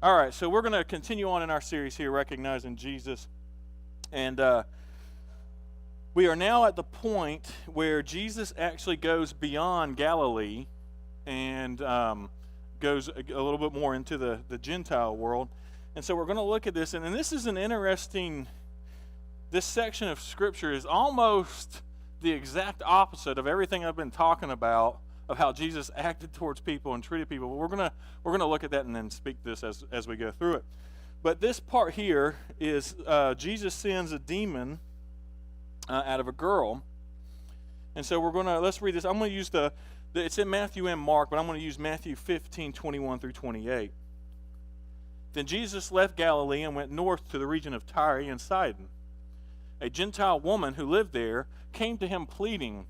All right, so we're going to continue on in our series here, Recognizing Jesus. And we are now at the point where Jesus actually goes beyond Galilee and goes a little bit more into the Gentile world. And so we're going to look at this. And this is an interesting, this section of Scripture is almost the exact opposite of everything I've been talking about, of how Jesus acted towards people and treated people. But we're gonna look at that and then speak this as we go through it. But this part here is Jesus sends a demon out of a girl, and so let's read this. I'm gonna use it's in Matthew and Mark, but I'm gonna use Matthew 15:21 through 28. Then Jesus left Galilee and went north to the region of Tyre and Sidon. A Gentile woman who lived there came to him pleading,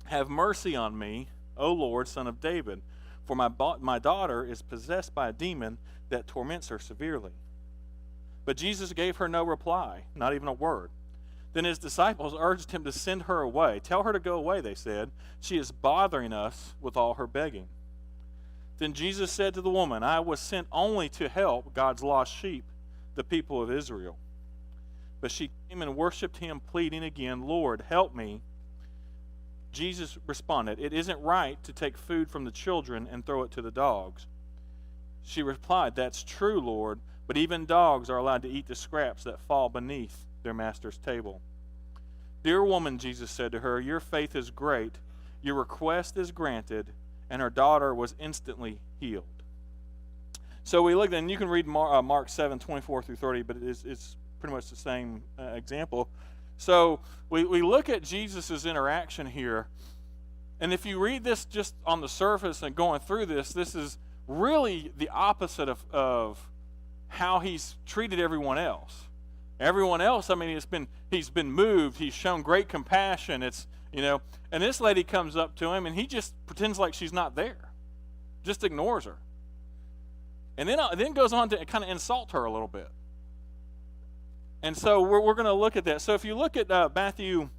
"Have mercy on me, O Lord, Son of David, for my daughter is possessed by a demon that torments her severely." But Jesus gave her no reply, not even a word. Then his disciples urged him to send her away. "Tell her to go away," they said. "She is bothering us with all her begging." Then Jesus said to the woman, "I was sent only to help God's lost sheep, the people of Israel." But she came and worshipped him, pleading again, "Lord, help me." Jesus responded, "It isn't right to take food from the children and throw it to the dogs." She replied, "That's true, Lord, but even dogs are allowed to eat the scraps that fall beneath their master's table." "Dear woman," Jesus said to her, "your faith is great. Your request is granted," and her daughter was instantly healed. So we looked, and you can read Mark 7:24 through 30, but it's pretty much the same example. So we look at Jesus' interaction here, and if you read this just on the surface and going through this is really the opposite of how he's treated everyone else. Everyone else, I mean, he's been moved, he's shown great compassion, and this lady comes up to him and he just pretends like she's not there, just ignores her, and then goes on to kind of insult her a little bit. And so we're going to look at that. So if you look at Matthew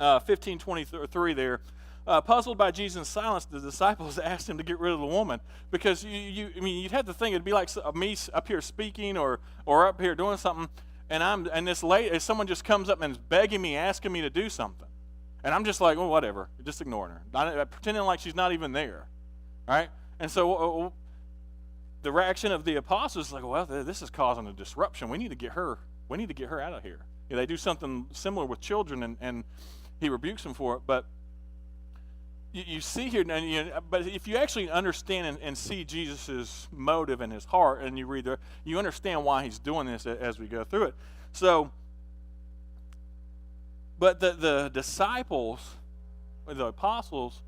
15:23 there, puzzled by Jesus' silence, the disciples asked him to get rid of the woman, because you'd have to think it'd be like me up here speaking or up here doing something, and this lady, someone just comes up and is begging me, asking me to do something, and I'm just like, well, whatever, just ignoring her, pretending like she's not even there, right? And so the reaction of the apostles is like, well, this is causing a disruption. We need to get her out of here. They do something similar with children, and he rebukes them for it. But you see here, but if you actually understand and see Jesus' motive in his heart, and you read there, you understand why he's doing this as we go through it. So, but the disciples, the apostles,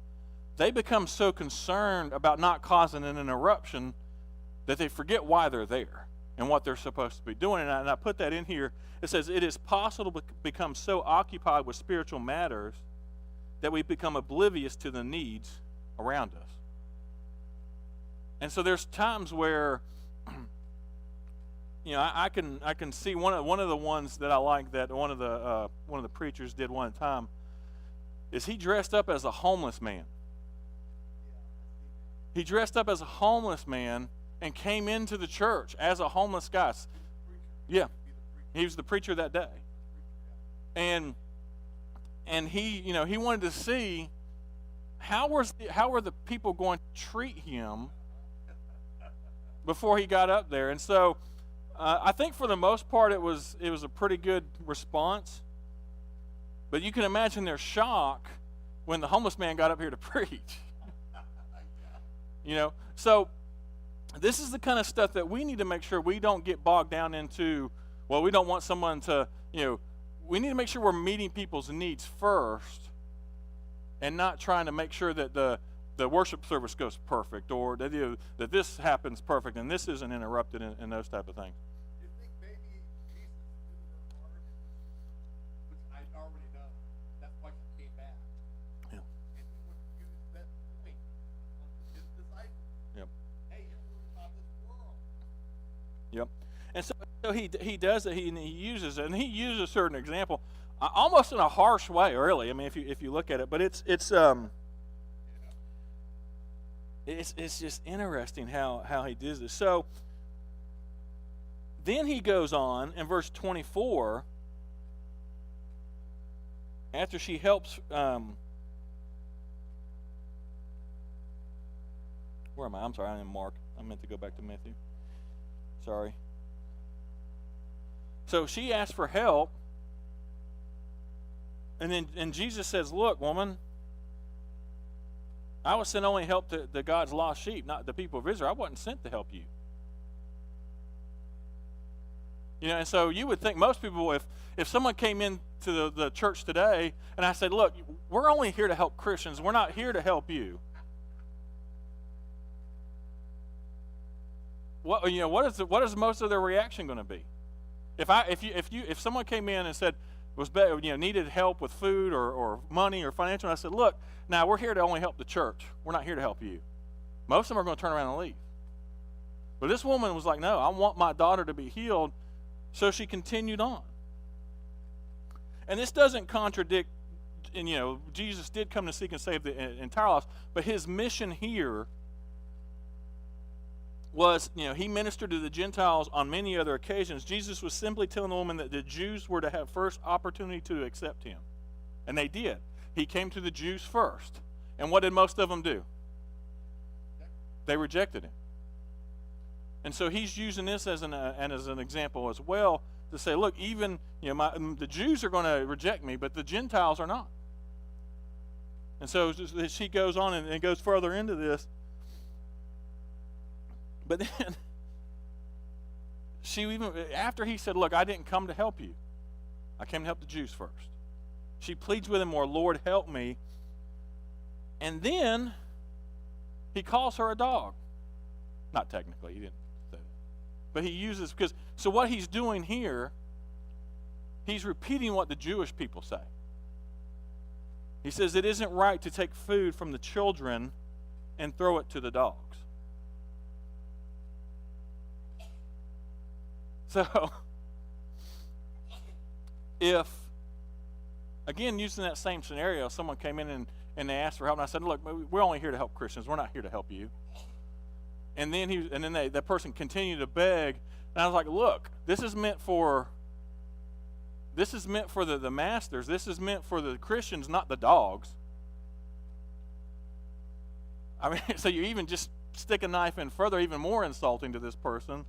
they become so concerned about not causing an interruption that they forget why they're there and what they're supposed to be doing. And I put that in here. It says, it is possible to become so occupied with spiritual matters that we become oblivious to the needs around us. And so there's times where, I can see one of the ones that I like that one of the preachers did one time is he dressed up as a homeless man. He dressed up as a homeless man and came into the church as a homeless guy. Yeah, he was the preacher that day, and he wanted to see how were the people going to treat him before he got up there. And so I think for the most part it was a pretty good response. But you can imagine their shock when the homeless man got up here to preach. So this is the kind of stuff that we need to make sure we don't get bogged down into. Well, we don't want someone to, we need to make sure we're meeting people's needs first and not trying to make sure that the worship service goes perfect, or that this happens perfect and this isn't interrupted and those type of things. You think maybe Jesus knew her heart, which I already know. That's why she came back. Yeah. And he would use that point on his disciples. Yep. Hey, you're worried about this world. Yep. And so he does it. He uses it, and he uses a certain example, almost in a harsh way, really. I mean, if you look at it, but it's just interesting how he does this. So Then he goes on in verse 24, after she helps, where am I? I'm sorry, I'm in Mark. I meant to go back to Matthew. Sorry. So she asks for help, and Jesus says, look, woman, I was sent only to help the God's lost sheep, not the people of Israel. I wasn't sent to help you. You know, and so you would think most people, if someone came into the church today and I said, look, we're only here to help Christians. We're not here to help you. What is most of their reaction going to be? If someone came in and said needed help with food or money or financial, and I said, look, now we're here to only help the church. We're not here to help you. Most of them are going to turn around and leave. But this woman was like, no, I want my daughter to be healed. So she continued on. And this doesn't contradict, and Jesus did come to seek and save the entire lost, but his mission here was, he ministered to the Gentiles on many other occasions. Jesus was simply telling the woman that the Jews were to have first opportunity to accept him. And they did. He came to the Jews first. And what did most of them do? They rejected him. And so he's using this as an example as well to say, look, even the Jews are going to reject me, but the Gentiles are not. And so she goes on and goes further into this. But then after he said, look, I didn't come to help you. I came to help the Jews first. She pleads with him more, Lord, help me. And then he calls her a dog. Not technically, he didn't say that. But he uses, so what he's doing here, he's repeating what the Jewish people say. He says it isn't right to take food from the children and throw it to the dogs. So, if, again, using that same scenario, someone came in and they asked for help, and I said, look, we're only here to help Christians. We're not here to help you. And then that person continued to beg, and I was like, look, this is meant for the masters. This is meant for the Christians, not the dogs. I mean, so you even just stick a knife in further, even more insulting to this person.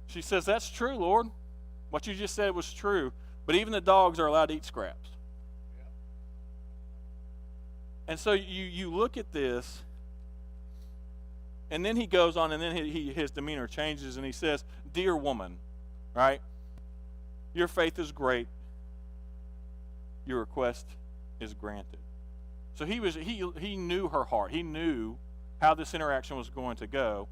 She says, that's true, Lord. What you just said was true. But even the dogs are allowed to eat scraps. Yeah. And so you look at this, and then he goes on, and then his demeanor changes, and he says, dear woman, right? Your faith is great. Your request is granted. So he knew her heart. He knew how this interaction was going to go.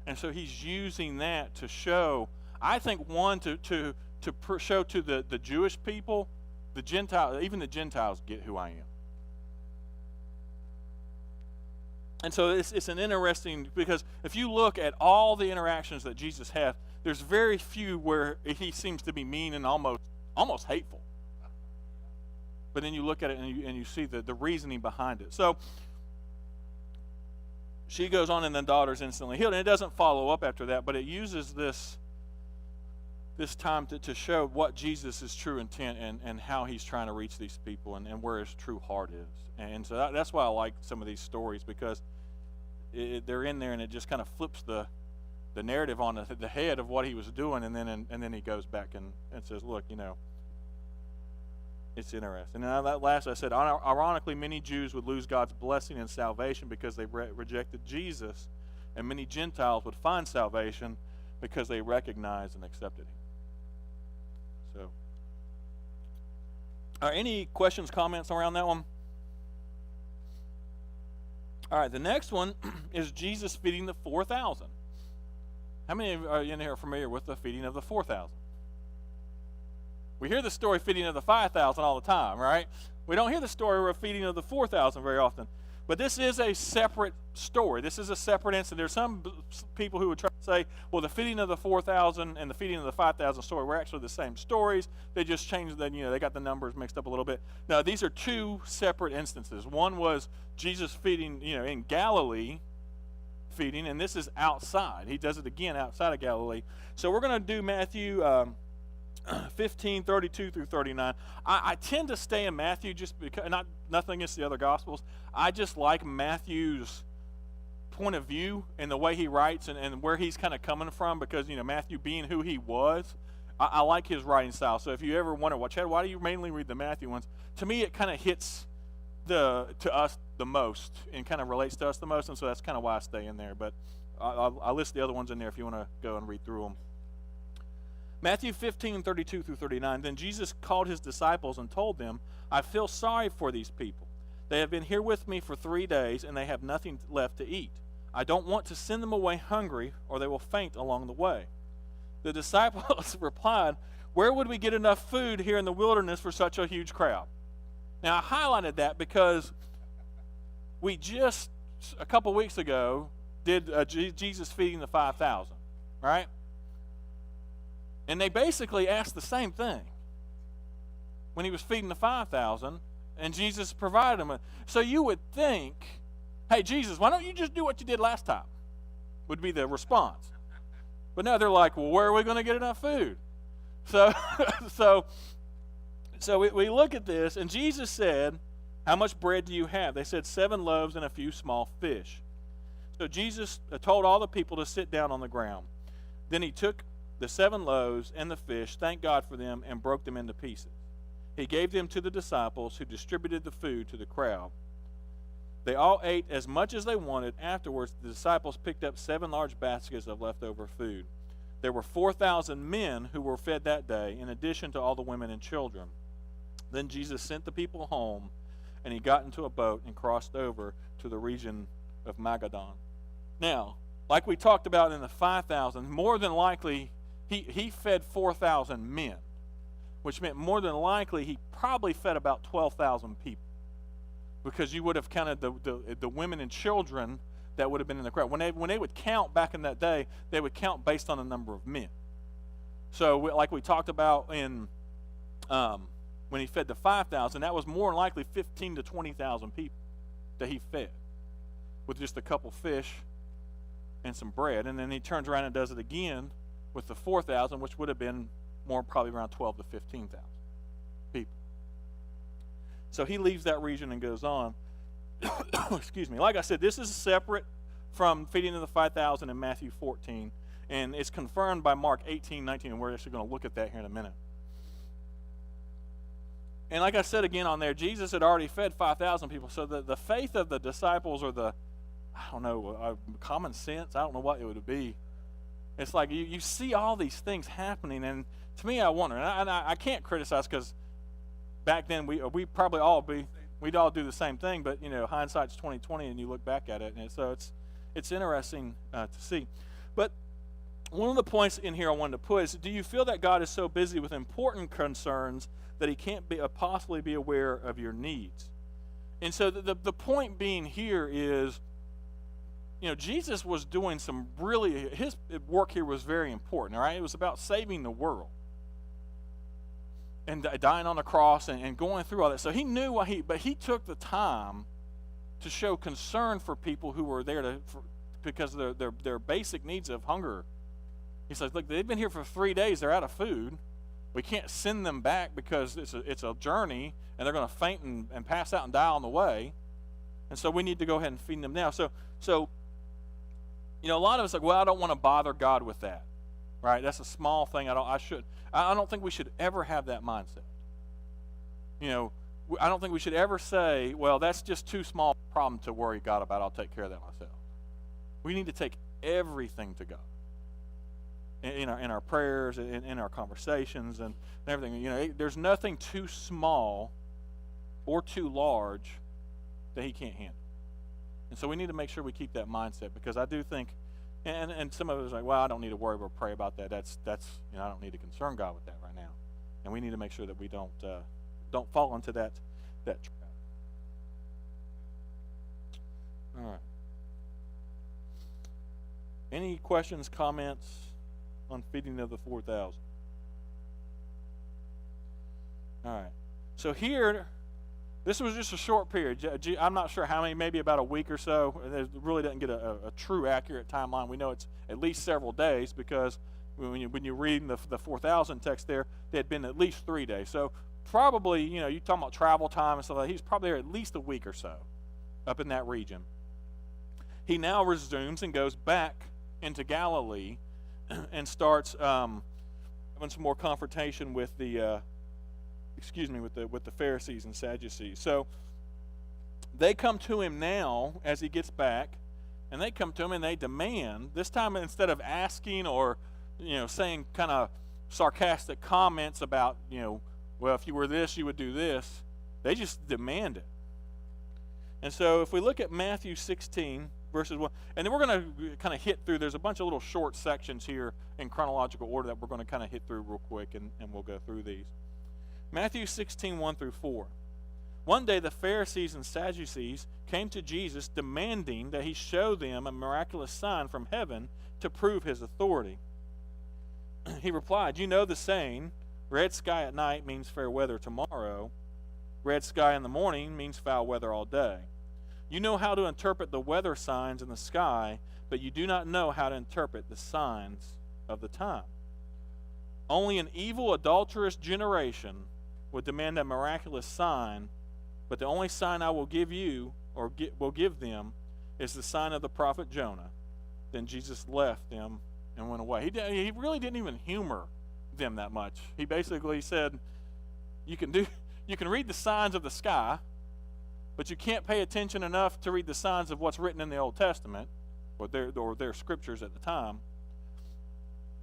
And so he's using that to show, I think, one, to show to the Jewish people, the Gentiles, even the Gentiles get who I am. And so it's an interesting, because if you look at all the interactions that Jesus had, there's very few where he seems to be mean and almost hateful. But then you look at it and you see the reasoning behind it. So she goes on, and the daughter's instantly healed. And it doesn't follow up after that, but it uses this time to show what Jesus' true intent and how he's trying to reach these people and where his true heart is. And so that's why I like some of these stories, because they're in there and it just kind of flips the narrative on the head of what he was doing, and then he goes back and says, look, it's interesting. And that last, I said, ironically, many Jews would lose God's blessing and salvation because they rejected Jesus, and many Gentiles would find salvation because they recognized and accepted him. So, are any questions, comments around that one? All right, the next one is Jesus feeding the 4,000. How many of you are in here familiar with the feeding of the 4,000? We hear the story feeding of the 5,000 all the time, right? We don't hear the story of feeding of the 4,000 very often. But this is a separate story. This is a separate incident. There's some people who would try to say, well, the feeding of the 4,000 and the feeding of the 5,000 story were actually the same stories. They just changed they got the numbers mixed up a little bit. Now, these are two separate instances. One was Jesus feeding, in Galilee, feeding, and this is outside. He does it again outside of Galilee. So we're going to do Matthew 15:32 through 39. I tend to stay in Matthew just because, nothing against the other Gospels. I just like Matthew's point of view and the way he writes and where he's kind of coming from, because, Matthew being who he was, I like his writing style. So if you ever wonder, well, Chad, why do you mainly read the Matthew ones? To me, it kind of hits to us the most and kind of relates to us the most, and so that's kind of why I stay in there. But I'll list the other ones in there if you want to go and read through them. Matthew 15:32 through 39. Then Jesus called his disciples and told them, I feel sorry for these people. They have been here with me for 3 days, and they have nothing left to eat. I don't want to send them away hungry, or they will faint along the way. The disciples replied, where would we get enough food here in the wilderness for such a huge crowd? Now, I highlighted that because we just, a couple weeks ago, did Jesus feeding the 5,000, right? And they basically asked the same thing when he was feeding the 5,000, and Jesus provided them. So you would think, hey, Jesus, why don't you just do what you did last time? Would be the response. But no, they're like, well, where are we going to get enough food? So we look at this, and Jesus said, how much bread do you have? They said 7 loaves and a few small fish. So Jesus told all the people to sit down on the ground. Then he took the 7 loaves and the fish, thanked God for them, and broke them into pieces. He gave them to the disciples, who distributed the food to the crowd. They all ate as much as they wanted. Afterwards, the disciples picked up 7 large baskets of leftover food. There were 4,000 men who were fed that day, in addition to all the women and children. Then Jesus sent the people home, and he got into a boat and crossed over to the region of Magadan. Now, like we talked about in the 5,000, more than likely, he fed 4,000 men, which meant more than likely he probably fed about 12,000 people, because you would have counted the women and children that would have been in the crowd. When they would count back in that day, they would count based on the number of men. So like we talked about in when he fed the 5,000, that was more than likely 15 to 20,000 people that he fed with just a couple fish and some bread. And then he turns around and does it again with the 4,000, which would have been more probably around 12 to 15,000 people. So he leaves that region and goes on. Excuse me. Like I said, this is separate from feeding of the 5,000 in Matthew 14, and it's confirmed by Mark 18:19, and we're actually going to look at that here in a minute. And like I said again on there, Jesus had already fed 5,000 people, so the faith of the disciples, or common sense, I don't know what it would be. It's like you see all these things happening, and to me, I wonder, and I can't criticize, because back then we probably we'd all do the same thing, but hindsight's 20/20, and you look back at it, and so it's interesting to see. But one of the points in here I wanted to put is, do you feel that God is so busy with important concerns that he can't possibly be aware of your needs? And so the point being here is, Jesus was doing his work here was very important, all right? It was about saving the world and dying on the cross and going through all that. So he knew but he took the time to show concern for people who were there because of their basic needs of hunger. He says, look, they've been here for 3 days. They're out of food. We can't send them back because it's a journey, and they're going to faint and pass out and die on the way. And so we need to go ahead and feed them now. So a lot of us are like, well, I don't want to bother God with that, right? That's a small thing. I don't think we should ever have that mindset. I don't think we should ever say, well, that's just too small a problem to worry God about. I'll take care of that myself. We need to take everything to God. In our prayers, in our conversations, and everything. There's nothing too small or too large that he can't handle. And so we need to make sure we keep that mindset, because I do think, and some of us are like, well, I don't need to worry or pray about that. That's I don't need to concern God with that right now. And we need to make sure that we don't fall into that trap. All right. Any questions, comments on feeding of the 4,000? All right. So here, This was just a short period. I'm not sure how many, maybe about a week or so. It really doesn't get a true accurate timeline. We know it's at least several days because when you're reading the 4,000 text there, they had been at least 3 days. So probably, you're talking about travel time and stuff like that. He's probably there at least a week or so up in that region. He now resumes and goes back into Galilee and starts having some more confrontation with the with the Pharisees and Sadducees. So they come to him now as he gets back, and they come to him and they demand, this time instead of asking or saying kind of sarcastic comments about, well, if you were this, you would do this, they just demand it. And so if we look at Matthew 16, verses 1, and then we're going to kind of hit through, there's a bunch of little short sections here in chronological order that we're going to kind of hit through real quick, and we'll go through these. Matthew 16, 1 through 4. One day the Pharisees and Sadducees came to Jesus demanding that he show them a miraculous sign from heaven to prove his authority. He replied, "You know the saying, red sky at night means fair weather tomorrow. Red sky in the morning means foul weather all day. You know how to interpret the weather signs in the sky, but you do not know how to interpret the signs of the time. Only an evil, adulterous generation would demand a miraculous sign, but the only sign I will give you, or will give them, is the sign of the prophet Jonah." Then Jesus left them and went away. He really didn't even humor them that much. He basically said, you can read the signs of the sky, but you can't pay attention enough to read the signs of what's written in the Old Testament, or their scriptures at the time,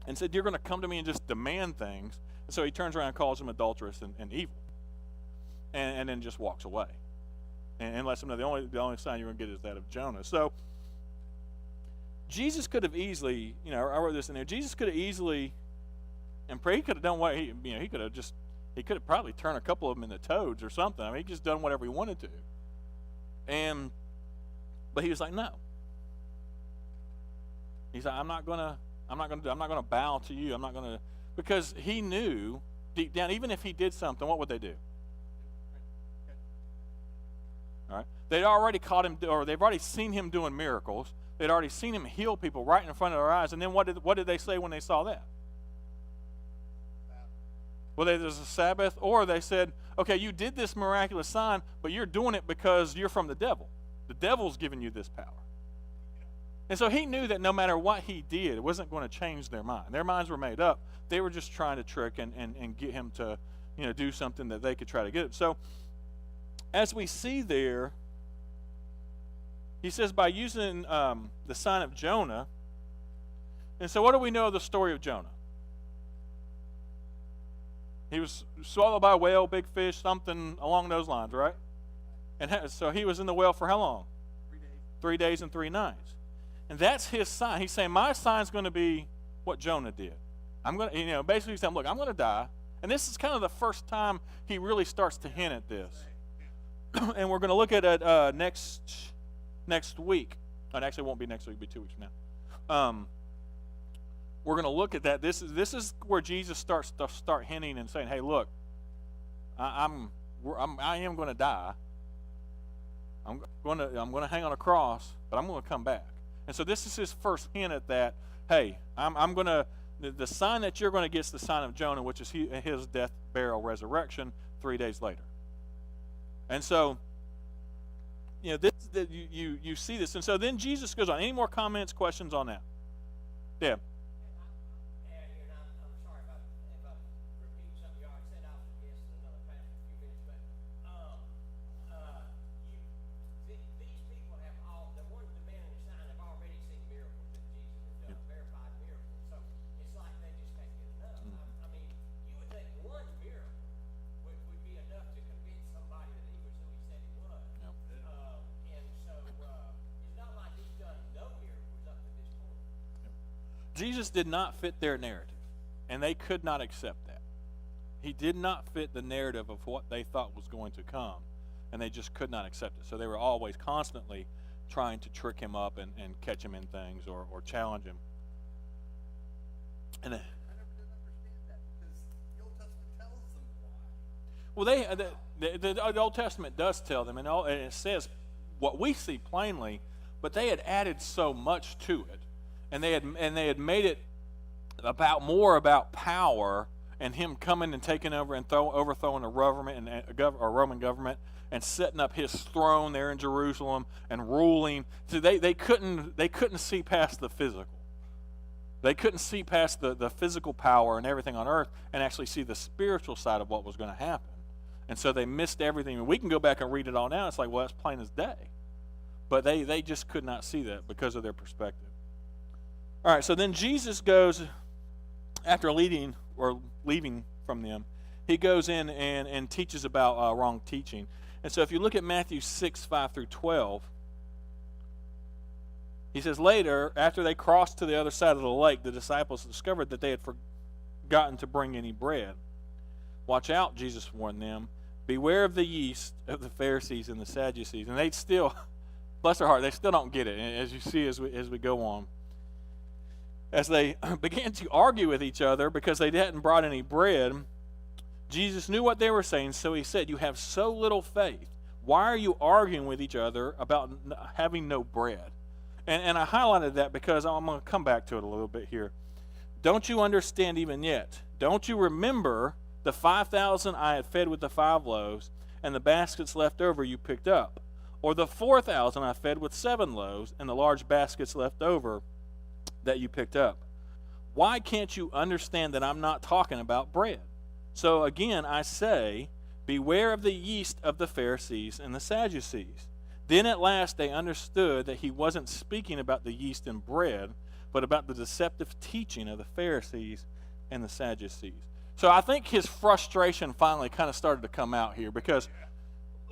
and said, you're going to come to me and just demand things. And so he turns around and calls them adulterous and evil, and then just walks away, and lets them know the only sign you're going to get is that of Jonah. So Jesus could have easily, I wrote this in there, Jesus could have easily, and pray, he could have done what he could have probably turned a couple of them into toads or something. I mean, he just done whatever he wanted to. But he was like, no. He's like, I'm not gonna bow to you. I'm not gonna, because he knew deep down, even if he did something, what would they do? All right. They'd already caught him, or they've already seen him doing miracles. They'd already seen him heal people right in front of their eyes. And then what did they say when they saw that? Well, there's a Sabbath, or they said, okay, you did this miraculous sign, but you're doing it because you're from the devil. The devil's giving you this power. And so he knew that no matter what he did, it wasn't going to change their mind. Their minds were made up. They were just trying to trick and get him to, do something that they could try to get him. So as we see there, he says by using the sign of Jonah. And so what do we know of the story of Jonah? He was swallowed by a whale, big fish, something along those lines, right? And so he was in the whale for how long? 3 days. 3 days and 3 nights. And that's his sign. He's saying, my sign's going to be what Jonah did. I'm going to, basically he's saying, look, I'm going to die. And this is kind of the first time he really starts to hint at this. And we're going to look at it next week. Oh, actually, it won't be next week. It'll be 2 weeks from now. We're going to look at that. This is where Jesus starts hinting and saying, "Hey, look, I am going to die. I'm going to hang on a cross, but I'm going to come back." And so this is his first hint at that. Hey, I'm going to the sign that you're going to get is the sign of Jonah, which is his death, burial, resurrection 3 days later. And so, you see this, and so then Jesus goes on. Any more comments, questions on that? Yeah. Jesus did not fit their narrative, and they could not accept that. He did not fit the narrative of what they thought was going to come, and they just could not accept it. So they were always constantly trying to trick him up and catch him in things or challenge him. And I never did understand that, because the Old Testament tells them why. Well, the Old Testament does tell them, and it says what we see plainly, but they had added so much to it, and they had made it more about power and him coming and taking over and overthrowing a government and a Roman government and setting up his throne there in Jerusalem and ruling. So they couldn't see past the physical. They couldn't see past the physical power and everything on earth and actually see the spiritual side of what was going to happen. And so they missed everything. And we can go back and read it all now. It's like, well, that's plain as day. But they just could not see that because of their perspective. All right, so then Jesus goes, after leaving from them, he goes in and teaches about wrong teaching. And so if you look at Matthew 6, 5 through 12, he says, later, after they crossed to the other side of the lake, the disciples discovered that they had forgotten to bring any bread. Watch out, Jesus warned them. Beware of the yeast of the Pharisees and the Sadducees. And they still, bless their heart, they still don't get it, as you see as we go on. As they began to argue with each other because they hadn't brought any bread, Jesus knew what they were saying, so he said, you have so little faith. Why are you arguing with each other about having no bread? And I highlighted that because I'm going to come back to it a little bit here. Don't you understand even yet? Don't you remember the 5,000 I had fed with the 5 loaves and the baskets left over you picked up? Or the 4,000 I fed with 7 loaves and the large baskets left over that you picked up? Why can't you understand that I'm not talking about bread? So again, I say, beware of the yeast of the Pharisees and the Sadducees. Then at last they understood that he wasn't speaking about the yeast and bread, but about the deceptive teaching of the Pharisees and the Sadducees. So I think his frustration finally kind of started to come out here because,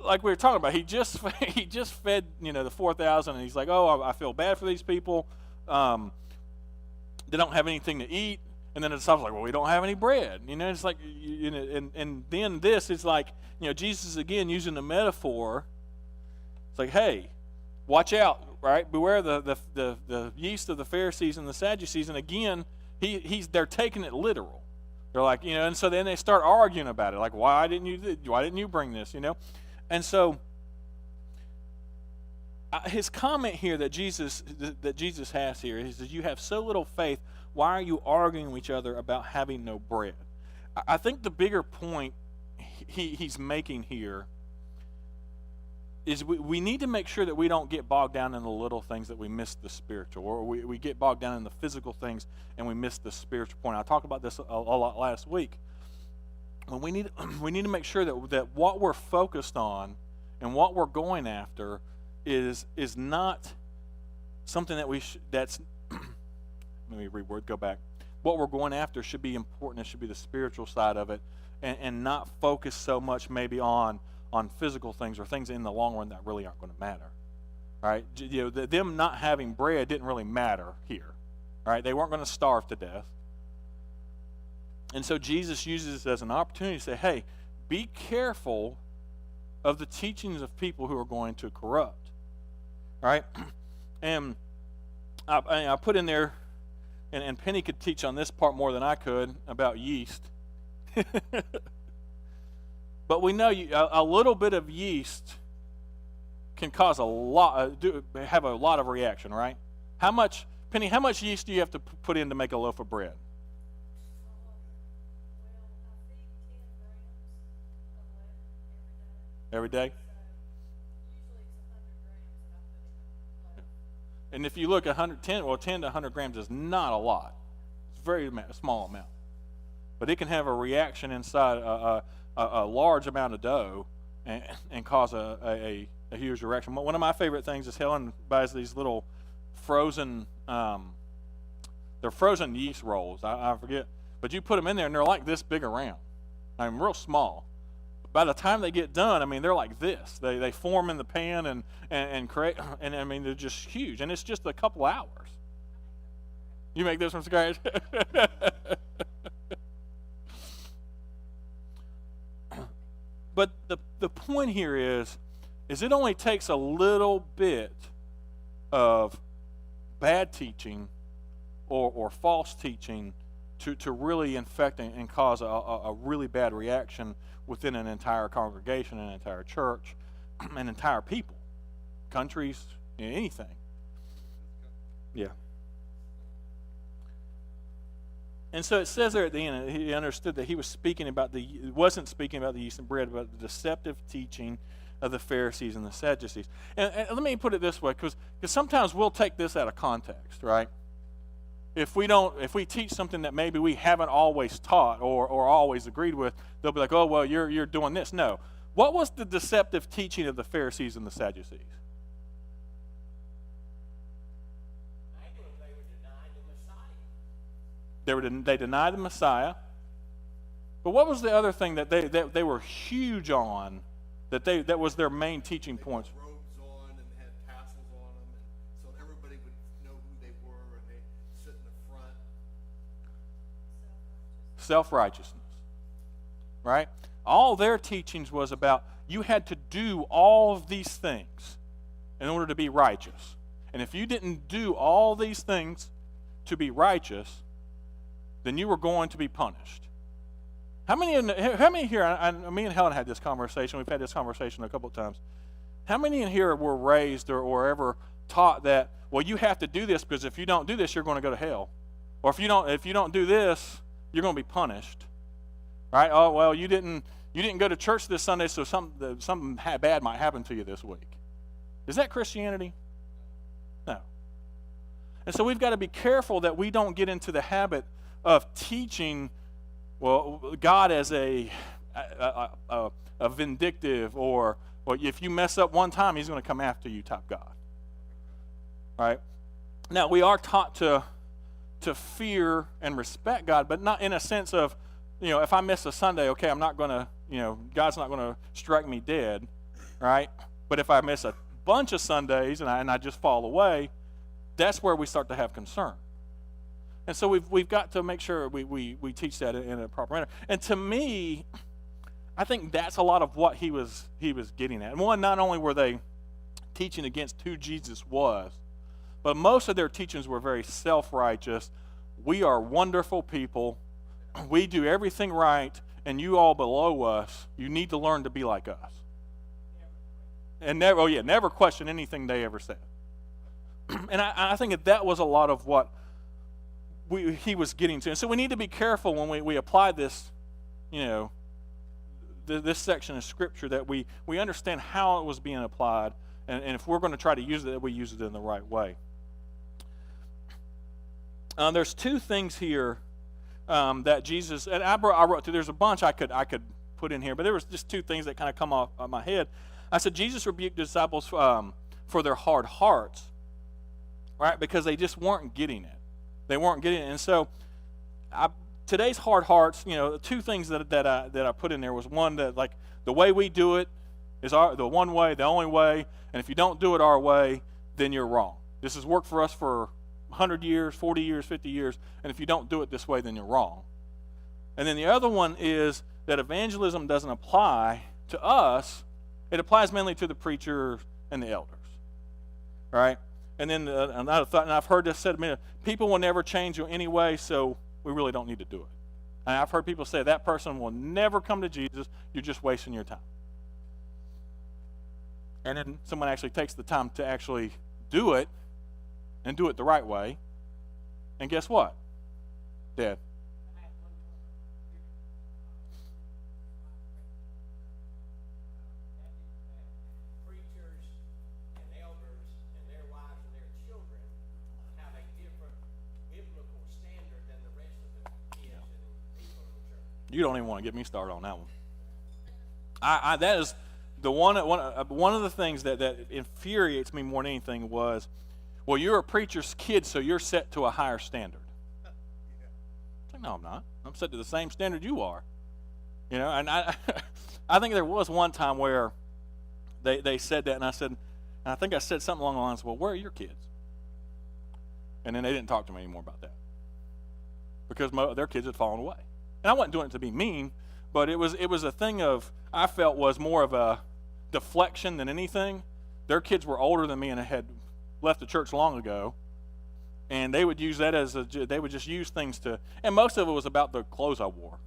like we were talking about, he just fed the 4,000, and he's like, oh, I feel bad for these people. They don't have anything to eat. And then the disciples are like, well, we don't have any bread. It's like, and then this is like, Jesus again using the metaphor. It's like, hey, watch out, right? Beware the yeast of the Pharisees and the Sadducees. And again, they're taking it literal. They're like, and so then they start arguing about it. Like, why didn't you bring this? And so his comment here that Jesus has here is that you have so little faith. Why are you arguing with each other about having no bread? I think the bigger point he's making here is we need to make sure that we don't get bogged down in the little things, that we miss the spiritual, or we get bogged down in the physical things and we miss the spiritual point. I talked about this a lot last week. When we need to make sure that what we're focused on and what we're going after is not something that that's let me reword, go back. What we're going after should be important. It should be the spiritual side of it, and not focus so much maybe on physical things or things in the long run that really aren't going to matter. Right? Them not having bread didn't really matter here. Right? They weren't going to starve to death. And so Jesus uses this as an opportunity to say, hey, be careful of the teachings of people who are going to corrupt. Right? And I put in there, and Penny could teach on this part more than I could about yeast. But we know a little bit of yeast can cause have a lot of reaction, right? Penny, how much yeast do you have to put in to make a loaf of bread? Every day? And if you look at 10 to 100 grams is not a lot. It's a very small amount. But it can have a reaction inside a large amount of dough and cause a huge reaction. One of my favorite things is Helen buys these little frozen, they're frozen yeast rolls. I forget. But you put them in there and they're like this big around. Real small. By the time they get done, they're like this. They form in the pan and create, and they're just huge. And it's just a couple hours. You make this from scratch? But the point here is it only takes a little bit of bad teaching or false teaching to really infect and cause a really bad reaction within an entire congregation, an entire church, an entire people, countries, anything. Yeah. And so it says there at the end, he understood that he was wasn't speaking about the yeast and bread, but the deceptive teaching of the Pharisees and the Sadducees. And let me put it this way, because sometimes we'll take this out of context, right? If we teach something that maybe we haven't always taught or always agreed with, they'll be like, oh, well, you're doing this. No. What was the deceptive teaching of the Pharisees and the Sadducees? They denied the Messiah. But what was the other thing that they were huge on, that was their main teaching points? They had robes on and had tassels on them, and so everybody would know who they were, and they sit in the front. Self-righteousness. Right? All their teachings was about you had to do all of these things in order to be righteous. And if you didn't do all these things to be righteous, then you were going to be punished. How many here, me and Helen had this conversation, we've had this conversation a couple of times. How many in here were raised or ever taught that, well, you have to do this because if you don't do this, you're going to go to hell? Or if you don't do this, you're going to be punished. Right? Oh, well, you didn't go to church this Sunday, so something bad might happen to you this week. Is that Christianity? No. And so we've got to be careful that we don't get into the habit of teaching, well, God as a vindictive or if you mess up one time, he's going to come after you type God. Right? Now, we are taught to fear and respect God, but not in a sense of, if I miss a Sunday, okay, I'm not going to, God's not going to strike me dead, right? But if I miss a bunch of Sundays and I just fall away, that's where we start to have concern. And so we've got to make sure we teach that in a proper manner. And to me, I think that's a lot of what he was getting at. And one, not only were they teaching against who Jesus was, but most of their teachings were very self-righteous. We are wonderful people. We do everything right, and you all below us, you need to learn to be like us. And never question anything they ever said. And I think that was a lot of what he was getting to. And so we need to be careful when we apply this, this section of Scripture, that we understand how it was being applied, and if we're going to try to use it, that we use it in the right way. There's two things here that Jesus, and I wrote through, there's a bunch I could put in here, but there was just two things that kind of come off my head. I said Jesus rebuked the disciples for their hard hearts, right? Because they just weren't getting it. They weren't getting it. And so today's hard hearts, two things that I put in there was one, that like the way we do it is the one way, the only way, and if you don't do it our way, then you're wrong. This has worked for us for 100 years, 40 years, 50 years, and if you don't do it this way, then you're wrong. And then the other one is that evangelism doesn't apply to us. It applies mainly to the preacher and the elders, right? And then another thought, and I've heard this said, people will never change you anyway, so we really don't need to do it. And I've heard people say that person will never come to Jesus, you're just wasting your time. And then someone actually takes the time to actually do it, and do it the right way, and guess what? Dead. Preachers and elders and their wives and their children have a different biblical standard than the rest of the kids and people in the church. You don't even want to get me started on that one. That is the one of the things that infuriates me more than anything was, well, you're a preacher's kid, so you're set to a higher standard. It's like, no, I'm not. I'm set to the same standard you are. And I think there was one time where they said that, and I think I said something along the lines, well, where are your kids? And then they didn't talk to me anymore about that, because their kids had fallen away. And I wasn't doing it to be mean, but it was a thing of, I felt was more of a deflection than anything. Their kids were older than me and had left the church long ago, And they would use that they would just use things to, and most of it was about the clothes I wore.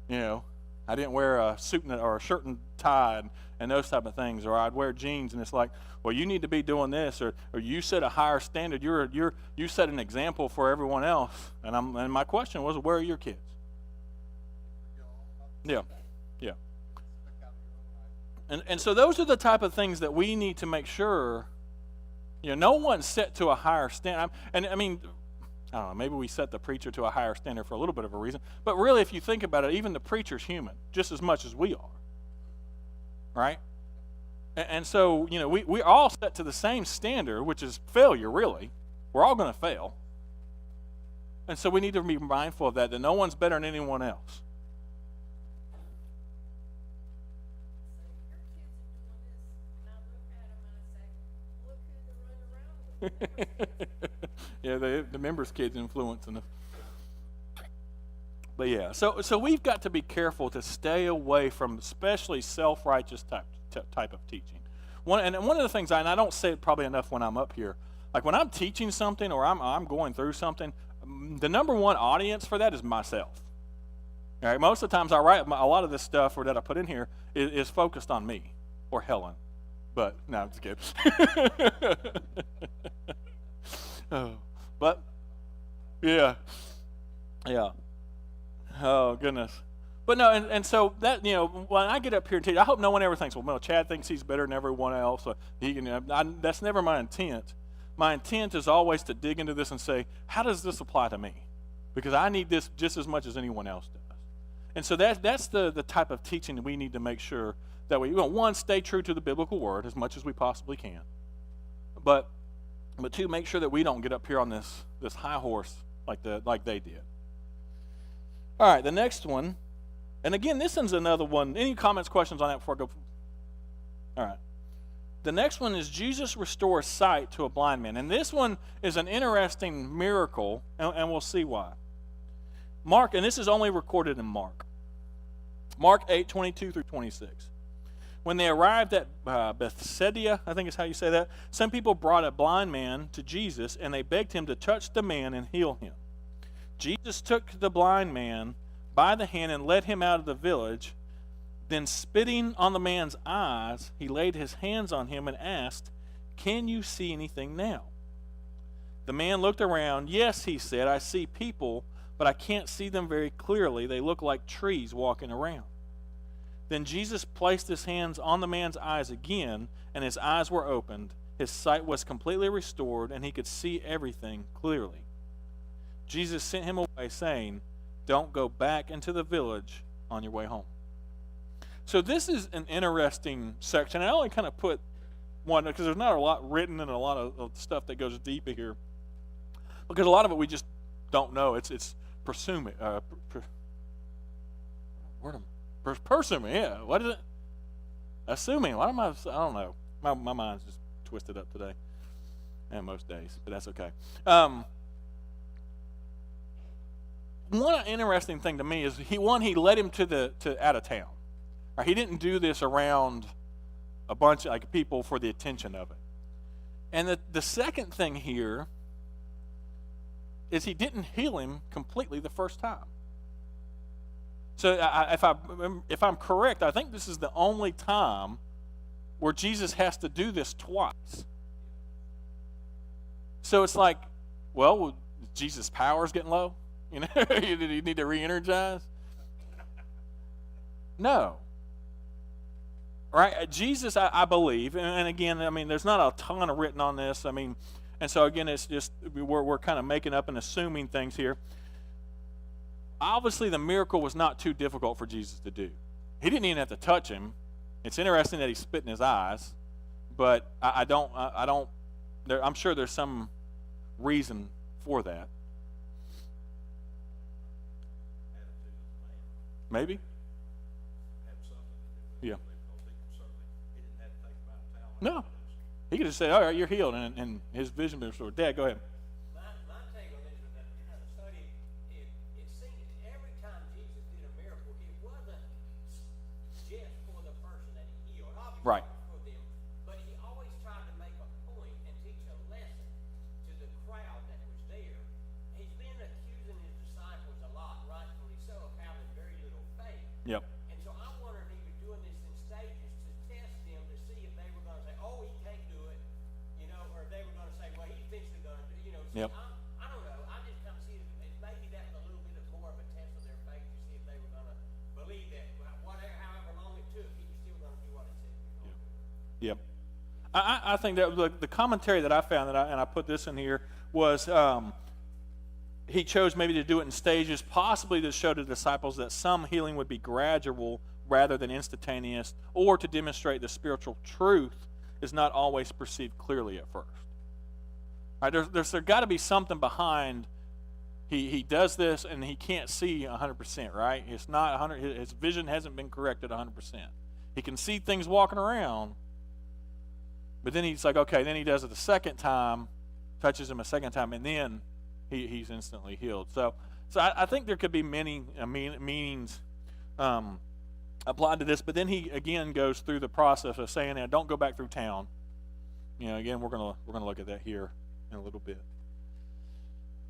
You know, I didn't wear a suit or a shirt and tie and those type of things, or I'd wear jeans, and it's like, well, you need to be doing this, or you set a higher standard. You set an example for everyone else. And my question was, where are your kids? Yeah. And so those are the type of things that we need to make sure. You know, no one's set to a higher standard. And I mean, I don't know, maybe we set the preacher to a higher standard for a little bit of a reason. But really, if you think about it, even the preacher's human, just as much as we are. Right? And so, you know, we're all set to the same standard, which is failure, really. We're all going to fail. And so we need to be mindful of that no one's better than anyone else. Yeah, the members' kids influencing us. But yeah, so we've got to be careful to stay away from especially self-righteous type of teaching. One of the things, and I don't say it probably enough when I'm up here, like when I'm teaching something or I'm going through something, the number one audience for that is myself. All right, most of the times I write a lot of this stuff or that I put in here is focused on me or Helen. But no, I'm just kidding. Oh, but yeah. Oh goodness. But no, and so that, you know, when I get up here and teach, I hope no one ever thinks, well, Chad thinks he's better than everyone else. So he can. That's never my intent. My intent is always to dig into this and say, how does this apply to me? Because I need this just as much as anyone else does. And so that's the type of teaching that we need to make sure that we, one, stay true to the biblical word as much as we possibly can. But two, make sure that we don't get up here on this high horse like they did. All right, the next one, and again, this one's another one. Any comments, questions on that before I go? All right. The next one is Jesus restores sight to a blind man. And this one is an interesting miracle, and we'll see why. Mark, and this is only recorded in Mark. Mark 8:22 through 26. When they arrived at Bethsaida, I think is how you say that, some people brought a blind man to Jesus, and they begged him to touch the man and heal him. Jesus took the blind man by the hand and led him out of the village. Then, spitting on the man's eyes, he laid his hands on him and asked, "Can you see anything now?" The man looked around. "Yes," he said, "I see people, but I can't see them very clearly. They look like trees walking around." Then Jesus placed his hands on the man's eyes again, and his eyes were opened. His sight was completely restored, and he could see everything clearly. Jesus sent him away, saying, "Don't go back into the village on your way home." So this is an interesting section. I only kind of put one because there's not a lot written and a lot of stuff that goes deep here. Because a lot of it we just don't know. It's presuming. Presuming, yeah. What is it? Assuming. What am I don't know. My mind's just twisted up today. And most days, but that's okay. One interesting thing to me is he led him to out of town. Or he didn't do this around a bunch of like people for the attention of it. And the second thing here is he didn't heal him completely the first time. So if I'm correct, I think this is the only time where Jesus has to do this twice. So it's like, well, Jesus' power's getting low. You know, did he need to re-energize? No. Right? Jesus, I believe, and again, I mean, there's not a ton of written on this. I mean, and so again, it's just we're kind of making up and assuming things here. Obviously, the miracle was not too difficult for Jesus to do. He didn't even have to touch him. It's interesting that he spit in his eyes, but I'm sure there's some reason for that. Maybe. Yeah. No. He could just say, "All right, you're healed," and his vision was restored. Dad, go ahead. My take on this is that kind of study, it seems every time Jesus did a miracle, it wasn't just for the person that he healed. Obviously, Right. for them, but he always tried to make a point and teach a lesson to the crowd that Yep. And so I wondered if he was doing this in stages to test them to see if they were going to say, oh, he can't do it, or if they were going to say, well, he's fixing going to do it, So Yep. I don't know. I just kind of see it as maybe that was a little bit more of a test of their faith to see if they were going to believe that whatever, however long it took, he was still going to do what he said he was going to do. Yep. I think that the commentary that I found, and I put this in here, was he chose maybe to do it in stages, possibly to show the disciples that some healing would be gradual rather than instantaneous, or to demonstrate the spiritual truth is not always perceived clearly at first. Right, there's got to be something behind. He does this and he can't see 100%. Right? It's not 100. His vision hasn't been corrected 100%. He can see things walking around, but then he's like, okay. Then he does it the second time, touches him a second time, and then he's instantly healed. So I think there could be many meanings applied to this. But then he again goes through the process of saying, "Now don't go back through town." Again, we're gonna look at that here in a little bit.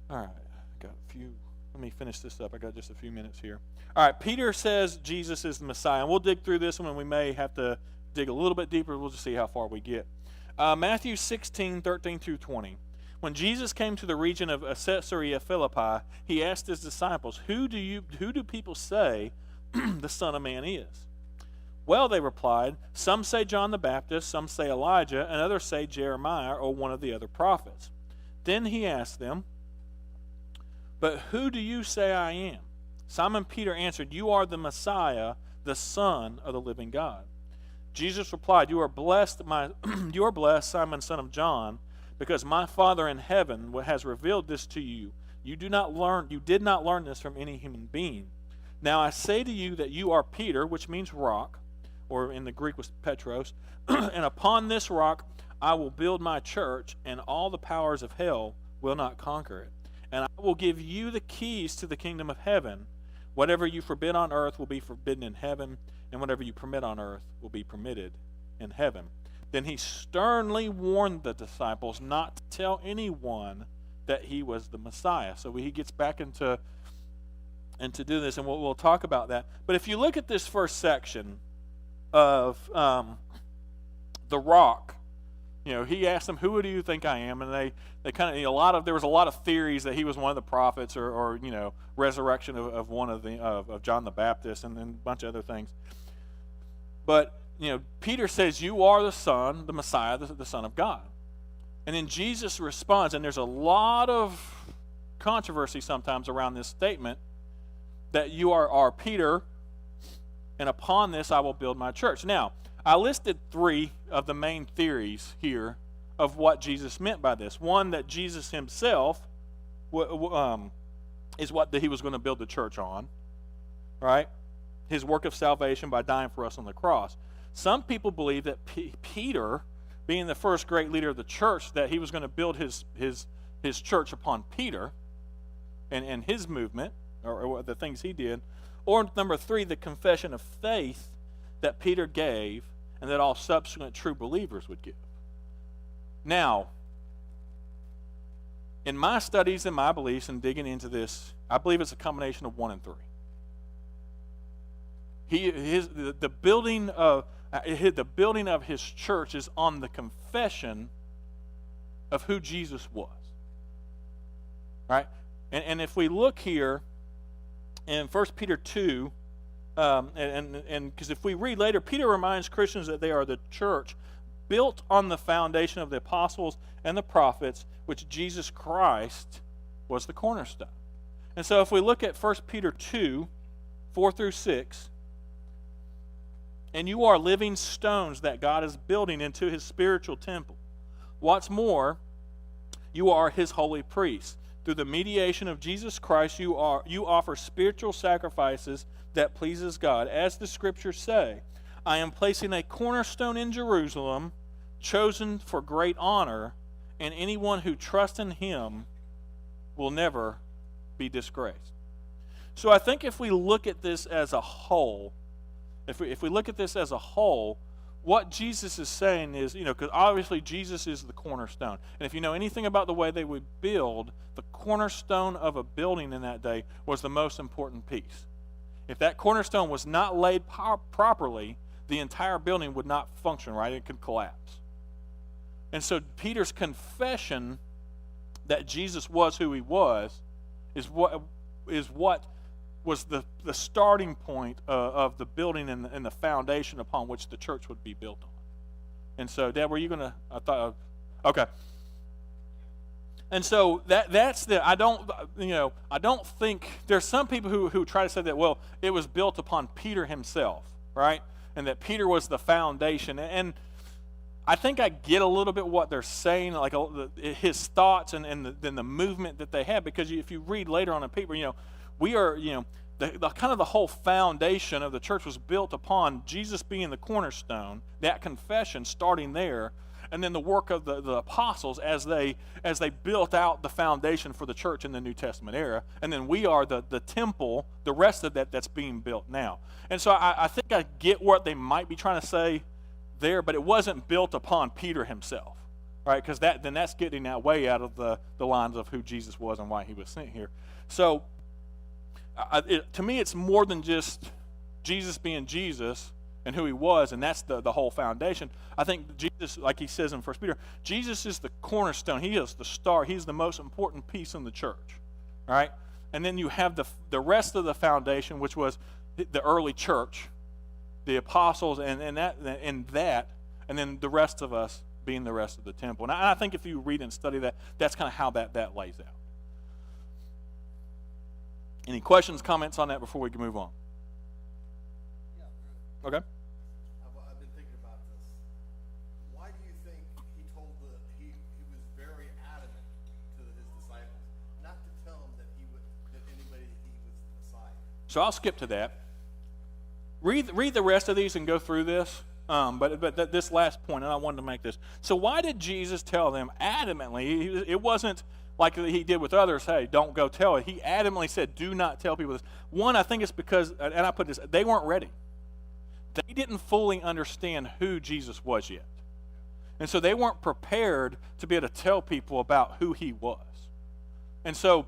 All right, I got a few. Let me finish this up. I got just a few minutes here. All right, Peter says Jesus is the Messiah, and we'll dig through this one, and we may have to dig a little bit deeper. We'll just see how far we get. Matthew 16:13-20. When Jesus came to the region of Caesarea Philippi, he asked his disciples, "Who do people say the Son of Man is?" "Well," they replied, "some say John the Baptist, some say Elijah, and others say Jeremiah or one of the other prophets." Then he asked them, "But who do you say I am?" Simon Peter answered, "You are the Messiah, the Son of the living God." Jesus replied, "You are blessed, Simon, son of John, because my Father in heaven has revealed this to you. You did not learn this from any human being. Now I say to you that you are Peter," which means rock, or in the Greek was Petros, "and upon this rock I will build my church, and all the powers of hell will not conquer it. And I will give you the keys to the kingdom of heaven. Whatever you forbid on earth will be forbidden in heaven, and whatever you permit on earth will be permitted in heaven." Then he sternly warned the disciples not to tell anyone that he was the Messiah. So he gets back into do this, and we'll talk about that. But if you look at this first section of the rock, he asked them, "Who do you think I am?" And they kind of there was a lot of theories that he was one of the prophets, or resurrection of one of John the Baptist, and then a bunch of other things. But Peter says, "You are the Son, the Messiah, the Son of God." And then Jesus responds, and there's a lot of controversy sometimes around this statement, that you are Peter, and upon this I will build my church. Now, I listed 3 of the main theories here of what Jesus meant by this. One, that Jesus himself is what he was going to build the church on, right? His work of salvation by dying for us on the cross. Some people believe that Peter, being the first great leader of the church, that he was going to build his church upon Peter and his movement, or the things he did. Or number 3, the confession of faith that Peter gave and that all subsequent true believers would give. Now, in my studies and my beliefs and digging into this, I believe it's a combination of 1 and 3. The building of his church is on the confession of who Jesus was. Right? And if we look here in 1 Peter 2, and because if we read later, Peter reminds Christians that they are the church built on the foundation of the apostles and the prophets, which Jesus Christ was the cornerstone. And so if we look at 1 Peter 2, 4-6, "And you are living stones that God is building into his spiritual temple. What's more, you are his holy priests. Through the mediation of Jesus Christ, you offer spiritual sacrifices that pleases God. As the scriptures say, I am placing a cornerstone in Jerusalem, chosen for great honor, and anyone who trusts in him will never be disgraced." So I think if we look at this as a whole, if we look at this as a whole, what Jesus is saying is, because obviously Jesus is the cornerstone. And if you know anything about the way they would build, the cornerstone of a building in that day was the most important piece. If that cornerstone was not laid properly, the entire building would not function right. It could collapse. And so Peter's confession that Jesus was who he was is what was the starting point of the building and the foundation upon which the church would be built on. And so, Dad, were you going to? I thought, okay. And so that's the. I don't think there's some people who try to say that, well, it was built upon Peter himself, right? And that Peter was the foundation. And I think I get a little bit what they're saying, like his thoughts and then the movement that they had, because if you read later on in Peter, we are, the kind of the whole foundation of the church was built upon Jesus being the cornerstone, that confession starting there, and then the work of the apostles as they built out the foundation for the church in the New Testament era, and then we are the temple, the rest of that's being built now. And so I think I get what they might be trying to say there, but it wasn't built upon Peter himself, right? Because that's getting that way out of the lines of who Jesus was and why he was sent here. So to me, it's more than just Jesus being Jesus and who he was, and that's the whole foundation. I think Jesus, like he says in 1 Peter, Jesus is the cornerstone. He is the star. He's the most important piece in the church, all right? And then you have the rest of the foundation, which was the early church, the apostles, and that, and then the rest of us being the rest of the temple. And I think if you read and study that, that's kind of how that lays out. Any questions, comments on that before we can move on? Yeah, Okay. I've been thinking about this. Why do you think he was very adamant to his disciples not to tell them that he was the Messiah? So I'll skip to that. Read the rest of these and go through this. But this last point, and I wanted to make this. So why did Jesus tell them adamantly? It wasn't like he did with others, hey, don't go tell it. He adamantly said, do not tell people this. One, I think it's because, and I put this, they weren't ready. They didn't fully understand who Jesus was yet. And so they weren't prepared to be able to tell people about who he was. And so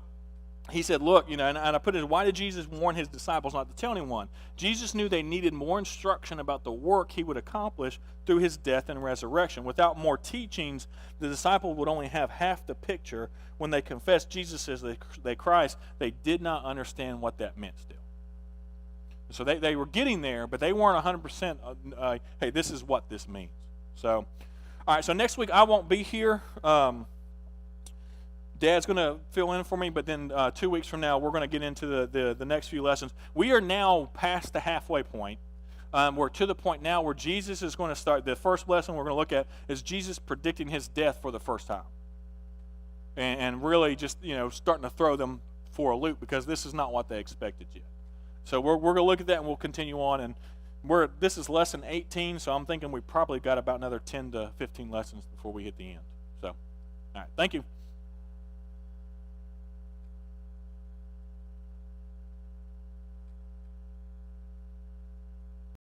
he said, look, and I put it, why did Jesus warn his disciples not to tell anyone? Jesus knew they needed more instruction about the work he would accomplish through his death and resurrection. Without more teachings, the disciples would only have half the picture. When they confessed Jesus as they Christ, they did not understand what that meant still. So they were getting there, but they weren't 100%, hey, this is what this means. So, all right, so next week I won't be here. Dad's going to fill in for me, but then 2 weeks from now, we're going to get into the next few lessons. We are now past the halfway point. We're to the point now where Jesus is going to start. The first lesson we're going to look at is Jesus predicting his death for the first time. And really just, starting to throw them for a loop, because this is not what they expected yet. So we're going to look at that, and we'll continue on. And this is lesson 18, so I'm thinking we probably got about another 10 to 15 lessons before we hit the end. So, all right, thank you.